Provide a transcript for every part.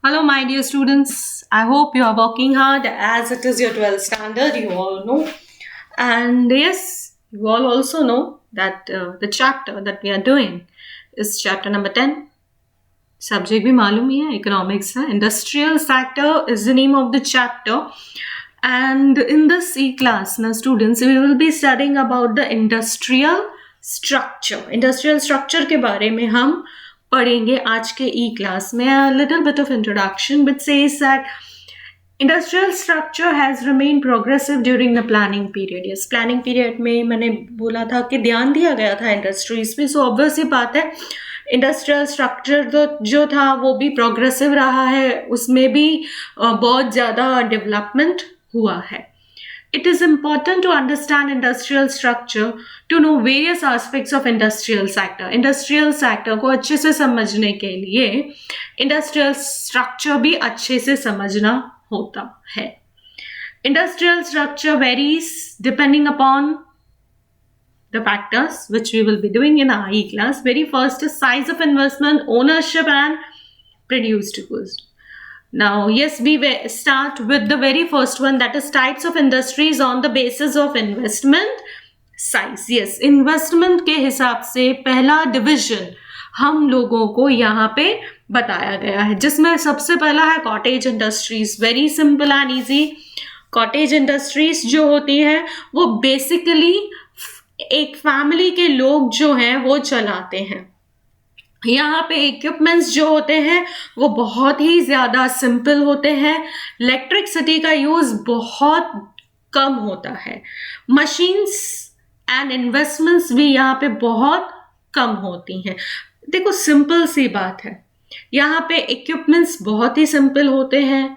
Hello, my dear students. I hope you are working hard as it is your 12th standard, you all know. And yes, you all also know that the chapter that we are doing is chapter number 10. Subject भी मालूम ही है, economics है. Industrial sector is the name of the chapter. And in this E-class, now students, we will be studying about the industrial structure. Industrial structure के बारे में हम पढ़ेंगे आज के ई क्लास में. A little bit of introduction which says that industrial structure has remained progressive during the planning period. Yes, planning period में मैंने बोला था कि ध्यान दिया गया था इंडस्ट्रीज पे. सो ऑब्वियस ही बात है, इंडस्ट्रियल स्ट्रक्चर तो जो था वो भी प्रोग्रेसिव रहा है, उसमें भी बहुत ज़्यादा डेवलपमेंट हुआ है. It is important to understand industrial structure to know various aspects of industrial sector. Industrial sector को अच्छे से समझने के लिए industrial structure भी अच्छे से समझना होता है. Industrial structure varies depending upon the factors which we will be doing in our E class. Very first is size of investment, ownership and produced goods. Now, yes, we start with the very first one, that is types of industries on the basis of investment size. Yes, investment के हिसाब से पहला division हम लोगों को यहाँ पे बताया गया है, जिसमें सबसे पहला है cottage industries. Very simple and easy. Cottage industries जो होती है वो बेसिकली एक फैमिली के लोग जो हैं वो चलाते हैं. यहाँ पे इक्विपमेंट्स जो होते हैं वो बहुत ही ज़्यादा सिंपल होते हैं. इलेक्ट्रिसिटी का यूज़ बहुत कम होता है. मशीन्स एंड इन्वेस्टमेंट्स भी यहाँ पे बहुत कम होती हैं. देखो, सिंपल सी बात है, यहाँ पे इक्विपमेंट्स बहुत ही सिंपल होते हैं,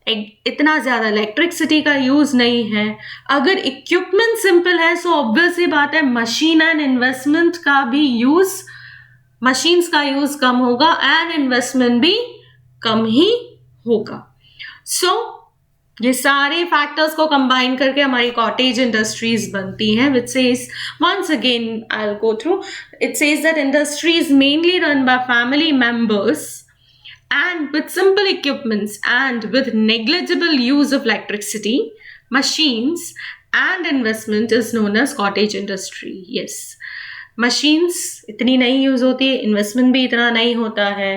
इतना ज़्यादा इलेक्ट्रिसिटी का यूज़ नहीं है. अगर इक्विपमेंट सिंपल है सो ऑब्वियस ही बात है मशीन एंड इन्वेस्टमेंट का भी यूज़, मशीन्स का यूज़ कम होगा एंड इन्वेस्टमेंट भी कम ही होगा. सो ये सारे फैक्टर्स को कंबाइन करके हमारी कॉटेज इंडस्ट्रीज बनती हैं, which says once again I will go through. It says that industries mainly run by family members and with simple equipments and with negligible use of electricity, machines and investment is known as cottage industry. Yes, machines इतनी नहीं use होती है, investment भी इतना नहीं होता है,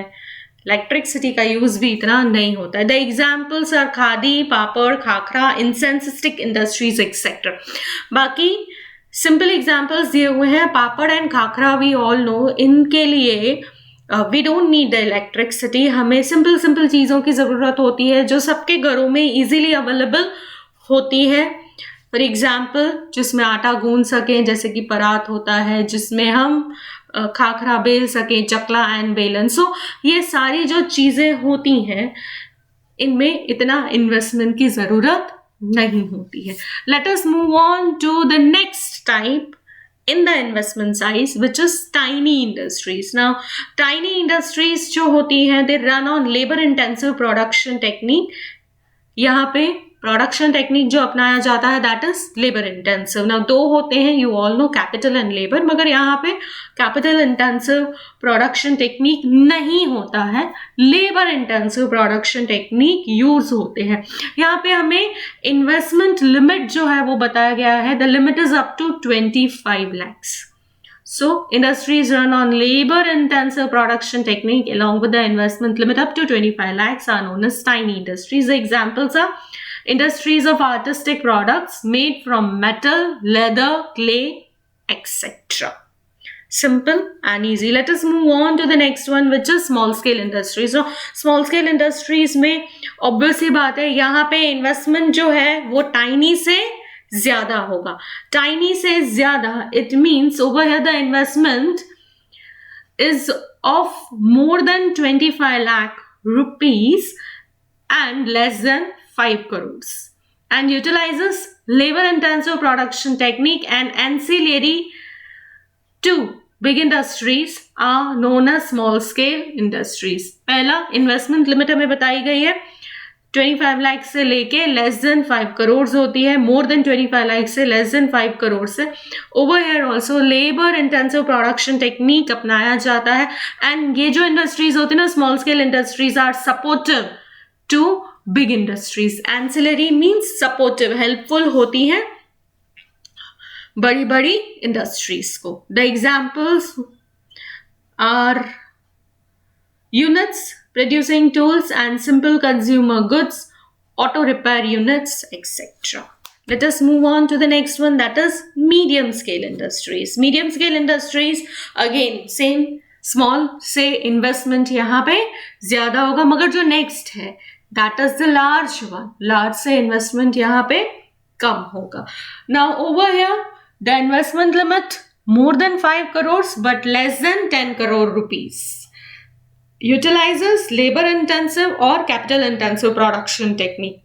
electricity का यूज भी इतना नहीं होता है. The examples are khadi, papad, khakhra, incense stick industries etcetera. बाकी सिंपल एग्जाम्पल्स दिए हुए हैं. Papad and khakhra we all know, इनके लिए we don't need the electricity. हमें सिंपल चीज़ों की ज़रूरत होती है जो सबके घरों में ईजिली अवेलेबल होती है. फॉर एग्जाम्पल, जिसमें आटा गूंद सकें, जैसे कि परात होता है, जिसमें हम खाखरा बेल सकें, चकला एंड बेलन. सो ये सारी जो चीज़ें होती हैं इनमें इतना इन्वेस्टमेंट की ज़रूरत नहीं होती है. Let us move on to the next type in the investment size, which is tiny industries. Now, tiny industries जो होती हैं, they run on labor intensive production technique. यहाँ पे प्रोडक्शन टेक्निक जो अपनाया जाता है दैट इज लेबर इंटेंसिव. ना दो होते हैं, you all no, capital and labour, मगर यहाँ पे कैपिटल इंटेंसिव प्रोडक्शन टेक्निक नहीं होता है, labour intensive production technique use होते हैं. यहाँ पे हमें इन्वेस्टमेंट लिमिट जो है वो बताया गया है, the limit is up to 25 lakhs. So, industries run on labor-intensive production technique along with the investment limit up to 25 lakhs are known as tiny industries. The examples are industries of artistic products made from metal, leather, clay, etc. Simple and easy. Let us move on to the next one, which is small-scale industries. So, small-scale industries में obvious ही बात है, यहाँ पे investment जो है वो tiny से ज्यादा होगा. टाइनी से ज्यादा, it means over here the investment is of more than 25 lakh rupees and less than 5 crores and utilizes labor intensive production technique and ancillary to big industries are known as small scale industries. पहला investment limit हमें बताई गई है 25 लाख से लेके less than 5 crore होती है, more than 25 lakh से लेस देन 5 करोड़ से। Over here also labour intensive production technique अपनाया जाता है। एंड ये जो इंडस्ट्रीज होती है ना, small scale industries are supportive to big industries. Ancillary means supportive, helpful होती हैं बड़ी बड़ी इंडस्ट्रीज को। The examples are units producing tools and simple consumer goods, auto repair units, etc. Let us move on to the next one, that is medium scale industries. Medium scale industries again same, small से investment यहाँ पे ज्यादा होगा, मगर जो next है that is the large one, large से investment यहाँ पे कम होगा. Now over here the investment limit more than 5 crores but less than 10 crore rupees. Utilizes labor intensive और capital intensive production technique,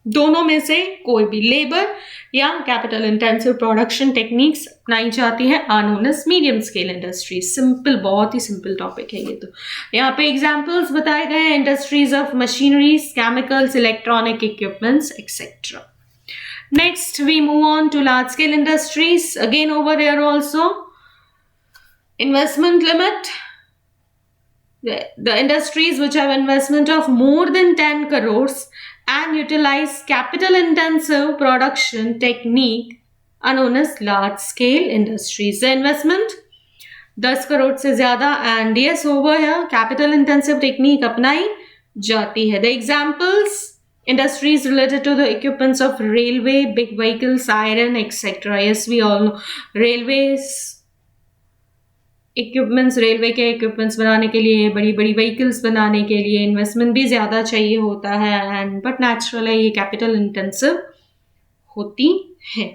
दोनों में से कोई भी लेबर या कैपिटल इंटेंसिव प्रोडक्शन टेक्निक्स अपनाई जाती है are known as medium scale industry. Simple, बहुत ही सिंपल टॉपिक है ये। तो यहाँ पे एग्जांपल्स बताए गए हैं, industries of machineries, chemicals, electronic equipments etcetera. Next we move on to large scale industries. Again over here also investment limit, the industries which have investment of more than 10 crores and utilize capital intensive production technique are known as large scale industries. The investment 10 crore से ज्यादा and yes over here capital intensive technique अपनाई जाती है। The examples industries related to the equipments of railway, big vehicles, iron, etc. Yes, we all know railways equipments, railway के equipments बनाने के लिए, बड़ी बड़ी व्हीकल्स बनाने के लिए इन्वेस्टमेंट भी ज़्यादा चाहिए होता है एंड बट नेचुरल है, ये कैपिटल इंटेंसिव होती है।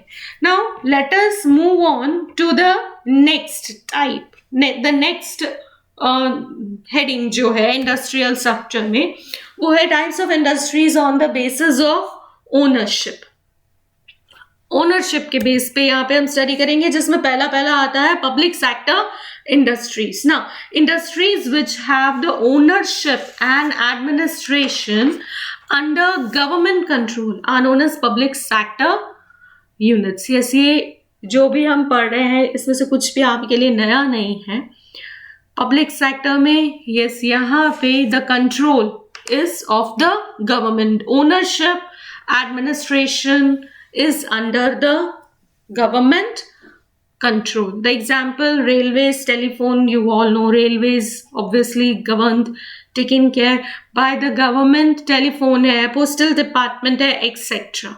Now let us move on to the next type. The next heading जो है इंडस्ट्रियल स्ट्रक्चर में, वो है types of industries on the basis of ownership. Ownership के बेस पे यहाँ पे हम स्टडी करेंगे, जिसमें पहला आता है public sector industries. Now, industries which have the ownership and administration under government control are known as public sector units. Yes, ये जो भी हम पढ़ रहे हैं इसमें से कुछ भी आपके लिए नया नहीं है। पब्लिक सेक्टर में yes, यहाँ पे the control is of the government. Ownership, administration is under the government control. The example, railways, telephone, you all know railways obviously governed, taken care by the government, telephone है, postal department है, etc.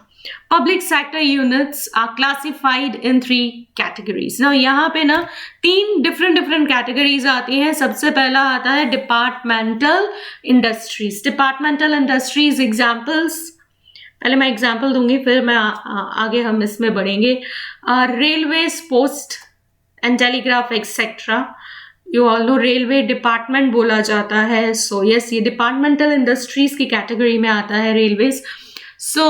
Public sector units are classified in 3 categories. Now यहाँ पे ना 3 different categories आती हैं। सबसे पहला आता है departmental industries. Departmental industries examples, पहले मैं एग्जाम्पल दूंगी फिर मैं आगे हम इसमें बढ़ेंगे। Railways, post and telegraph etcetera, you all no railway department बोला जाता है। सो यस, ये डिपार्टमेंटल इंडस्ट्रीज की कैटेगरी में आता है railways. So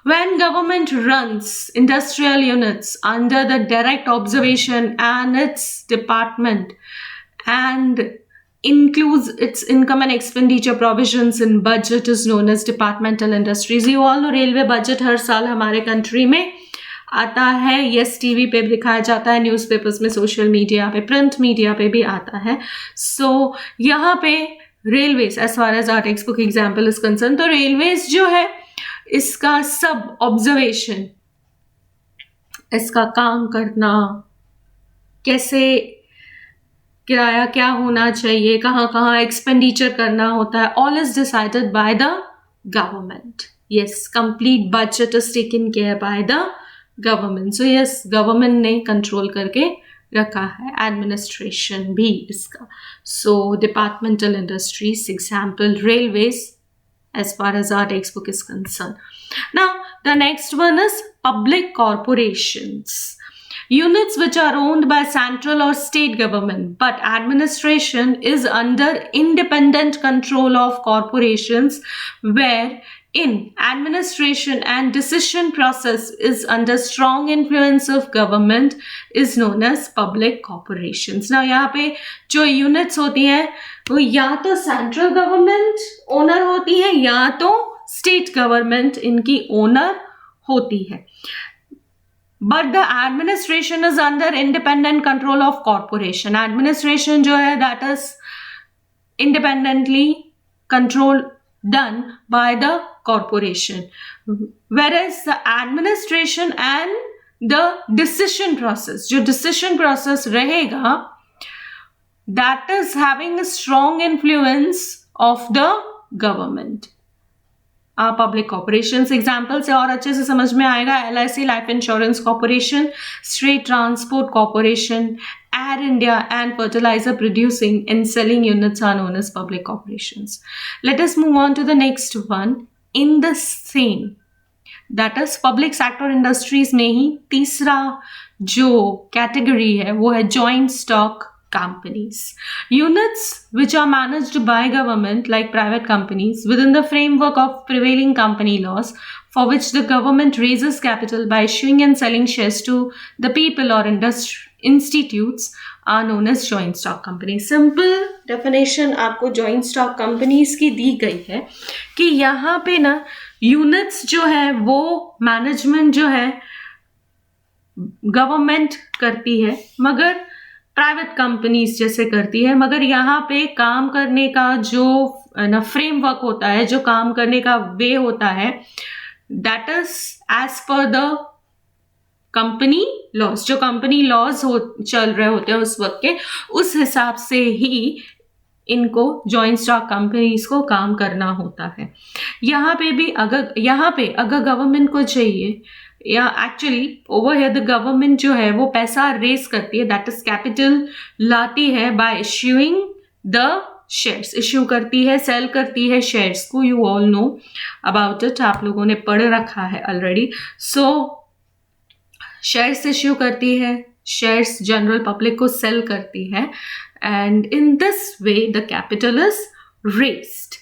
when government runs industrial units under the direct observation and it's department and includes its income and expenditure provisions in budget is known as departmental industries. You all know railway budget हर साल हमारे country में आता है। Yes, TV पे दिखाया जाता है, newspapers में, सोशल मीडिया पे, प्रिंट मीडिया पे भी आता है। सो यहाँ पे railways as far as are textbook example is concern, तो रेलवेज जो है इसका सब ऑब्जर्वेशन, इसका काम करना, कैसे किराया क्या होना चाहिए, कहाँ कहाँ एक्सपेंडिचर करना होता है, all is decided by the government. Yes, complete budget is taken care by the government. So yes, government ने कंट्रोल करके रखा है, एडमिनिस्ट्रेशन भी इसका। So departmental industries example railways as far as our textbook is concerned. Now, the next one is public corporations. Units which are owned by central or state government, but administration is under independent control of corporations, where in administration and decision process is under strong influence of government is known as public corporations. Now, यहाँ पे जो units होती हैं वो या तो central government owner होती है या तो स्टेट गवर्नमेंट इनकी ओनर होती है, but the administration is under independent control of corporation. Administration जो है that is independently controlled, done by the corporation, whereas the administration and the decision process, जो decision process रहेगा, that is having a strong influence of the government. Public corporation example से और अच्छे से समझ में आएगा. LIC life insurance corporation, state transport corporation, air India and fertiliser producing and selling units are known as public corporations. Let us move on to the next one in the same, that is public sector industries में ही तीसरा जो category है वो है joint stock companies. Units which are managed by government like private companies within the framework of prevailing company laws, for which the government raises capital by issuing and selling shares to the people or institutes, are known as joint stock companies. Simple definition आपको joint stock companies की दी गई है कि यहाँ पे ना units जो है वो management जो है government करती है, मगर प्राइवेट कंपनीज जैसे करती है, मगर यहाँ पे काम करने का जो ना फ्रेमवर्क होता है, जो काम करने का वे होता है, that is as per the company laws. जो कंपनी लॉज चल रहे होते हैं उस वक्त के, उस हिसाब से ही इनको जॉइंट स्टॉक कंपनीज को काम करना होता है. यहाँ पे अगर गवर्नमेंट को चाहिए, या actually over here the government जो है वो पैसा रेस करती है, दैट इज कैपिटल लाती है by issuing the shares. Issue करती है, सेल करती है शेयर्स को. You all know about it, आप लोगों ने पढ़ रखा है ऑलरेडी. सो शेयर्स इश्यू करती है, शेयर्स जनरल पब्लिक को सेल करती है, and in this way the capital is raised.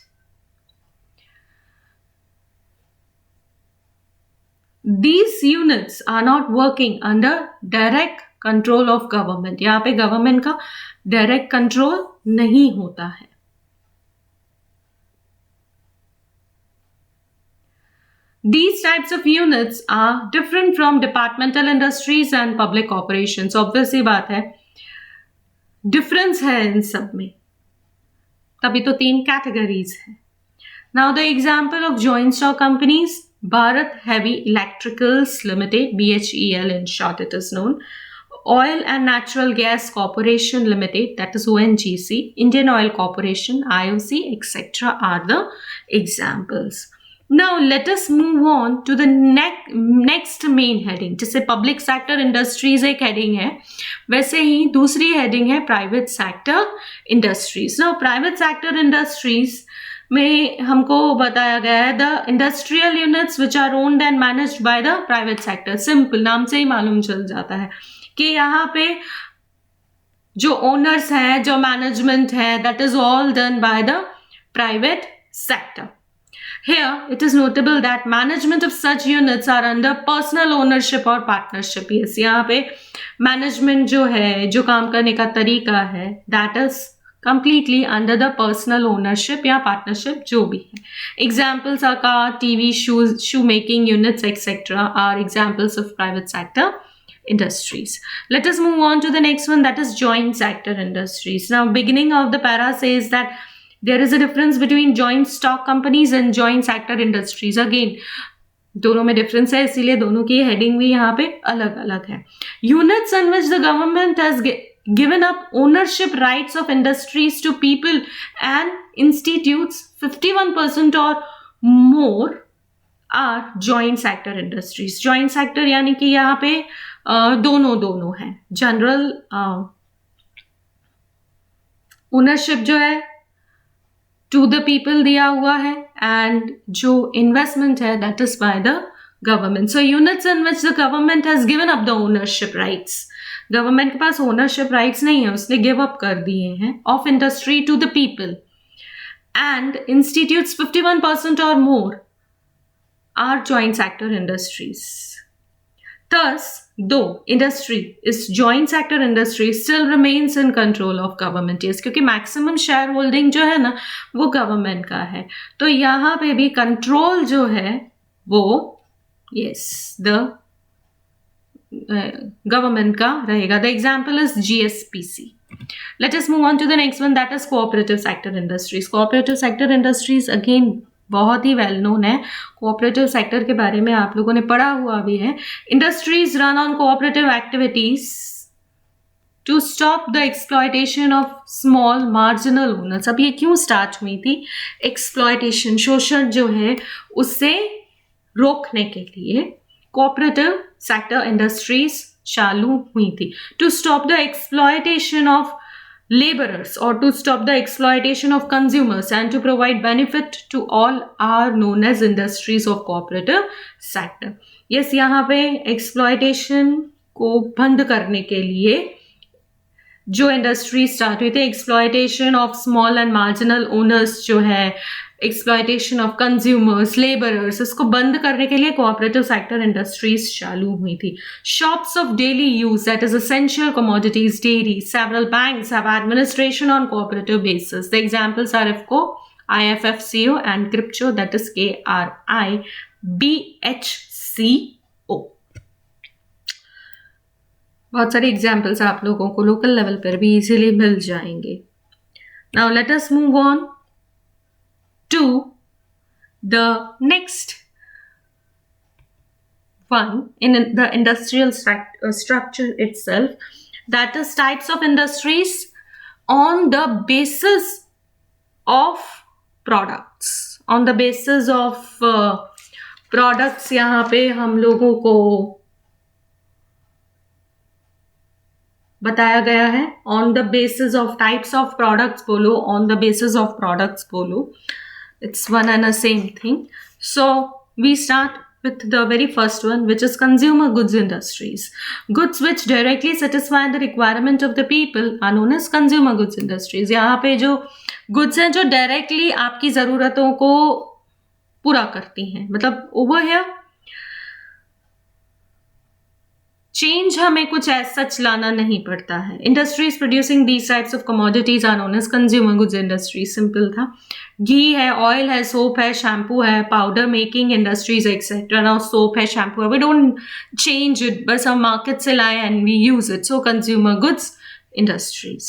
These units are not working under direct control of government. यहाँ पे गवर्नमेंट का डायरेक्ट कंट्रोल नहीं होता है. These types of units are different from departmental industries and public corporations. Obvious सी बात है, difference है इन सब में, तभी तो 3 कैटेगरीज है. Now the example of joint stock companies: Bharat Heavy Electricals Limited, BHEL in short it is known, Oil and Natural Gas Corporation Limited, that is ONGC, Indian Oil Corporation, IOC, etc. are the examples. Now let us move on to the next main heading. जैसे public sector industries एक heading है, वैसे ही दूसरी heading है private sector industries. Now private sector industries में हमको बताया गया है the industrial units which are owned and managed by the private sector. Simple, नाम से ही मालूम चल जाता है कि यहाँ पे जो ओनर्स हैं, जो मैनेजमेंट है, that is all done by the private sector. Here it is notable that management of such units are under personal ownership or partnership. Yes, यहाँ पे मैनेजमेंट जो है, जो काम करने का तरीका है, that is completely under the personal ownership या partnership जो भी है. Examples are car, TV, shoemaking units, etc. are examples of private sector industries. Let us move on to the next one, that is joint sector industries. Now, beginning of the para says that there is a difference between joint stock companies and joint sector industries. Again, दोनों में difference है, इसीलिए दोनों की heading भी यहाँ पे अलग अलग है. Units in which the government has given up ownership rights of industries to people and institutes 51% or more are joint sector industries. Joint sector यानी कि यहाँ पे दोनों है. जनरल ओनरशिप जो है टू द पीपल दिया हुआ है, एंड जो इन्वेस्टमेंट है that is by the government. So units in which the government has given up the ownership rights. Government के पास ओनरशिप राइट्स नहीं है, उसने गिव अप कर दिए हैं, of industry to the people, and institutes 51% और more are joint sector industries. Thus, though industry is joint sector industry still remains in control of government. Yes, क्योंकि maximum shareholding holding जो है ना वो government का है, तो यहाँ पे भी कंट्रोल जो है वो yes the government का रहेगा. The example is GSPC. Let us move on to the next one, that is cooperative sector industries. Cooperative sector industries again बहुत ही वेल नोन है. कोऑपरेटिव सेक्टर के बारे में आप लोगों ने पढ़ा हुआ भी है. Industries run on cooperative activities to stop the exploitation of small marginal owners. अब ये क्यों स्टार्ट हुई थी? एक्सप्लॉयटेशन, शोषण जो है उससे रोकने के लिए कोऑपरेटिव सेक्टर इंडस्ट्रीज चालू हुई थी. To stop the exploitation of laborers or to stop the exploitation of consumers and to provide benefit to all are known as industries of cooperative sector. Yes, यहाँ पे exploitation को बंद करने के लिए जो इंडस्ट्री स्टार्ट हुई थी, exploitation of small and marginal owners जो है, एक्सप्लॉयटेशन ऑफ कंज्यूमर्स, लेबरर्स, इसको बंद करने के लिए कोऑपरेटिव सेक्टर इंडस्ट्रीज चालू हुई थी. Shops of daily use, that is essential commodities, dairy, several banks have administration on cooperative basis. The examples are IFFCO, IFFCO and KRIBHCO, that is KRIBHCO. बहुत सारे एग्जाम्पल्स आप लोगों को लोकल लेवल पर भी इजीली मिल जाएंगे. Now let us move on to the next one in the industrial structure itself, that is types of industries on the basis of products. On the basis of products यहाँ पे हम लोगों को बताया गया है. On the basis of types of products बोलो, on the basis of products बोलो, it's one and a same thing. So we start with the very first one, which is consumer goods industries. Goods which directly satisfy the requirement of the people are known as consumer goods industries. यहाँ पे जो goods हैं जो directly आपकी ज़रूरतों को पूरा करती हैं, मतलब over here चेंज हमें कुछ ऐसा सच लाना नहीं पड़ता है. Industries producing these types of commodities are known as consumer goods industry. Simple था. घी है, ऑयल है, सोप है, शैम्पू है, powder making industries et cetera. Now soap है, शैम्पू है, वी डोंट चेंज इट, बस हम मार्केट से लाए and we use it. So consumer goods industries.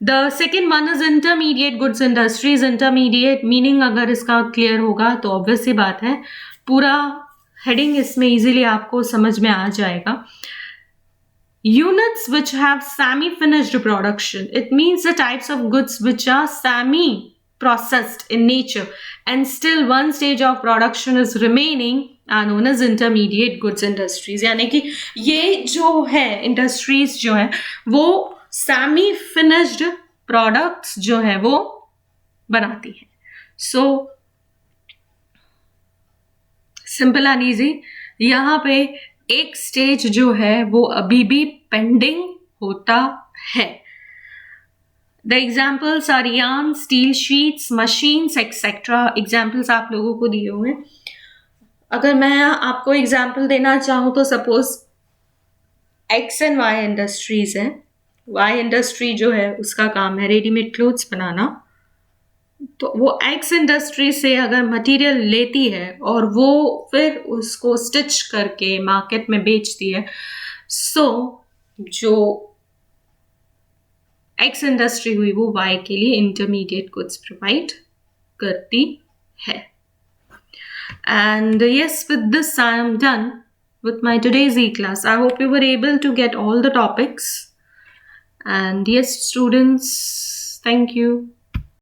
The second one is intermediate goods industries. Intermediate meaning अगर इसका क्लियर होगा तो ऑब्वियस सी बात है पूरा हेडिंग इसमें इजीली आपको समझ में आ जाएगा. Units which have semi-finished production. It means the types of goods which are semi-processed in nature and still one stage of production is remaining are known as intermediate goods industries. यानी कि ये जो है industries जो है वो semi-finished products जो है वो बनाती है. So simple and easy. यहाँ पे एक स्टेज जो है वो अभी भी पेंडिंग होता है. The examples are yarn, steel sheets, machines et cetera. Examples आप लोगों को दिए हुए हैं. अगर मैं आपको एग्जाम्पल देना चाहूँ तो suppose X and Y industries हैं. Y इंडस्ट्री जो है उसका काम है रेडीमेड क्लोथ्स बनाना. तो वो एक्स इंडस्ट्री से अगर मटेरियल लेती है और वो फिर उसको स्टिच करके मार्केट में बेचती है, सो जो एक्स इंडस्ट्री हुई वो वाई के लिए इंटरमीडिएट गुड्स प्रोवाइड करती है. And yes, with this I am done with my today's e-class. I hope you were able to get all the topics. And yes, students, thank you.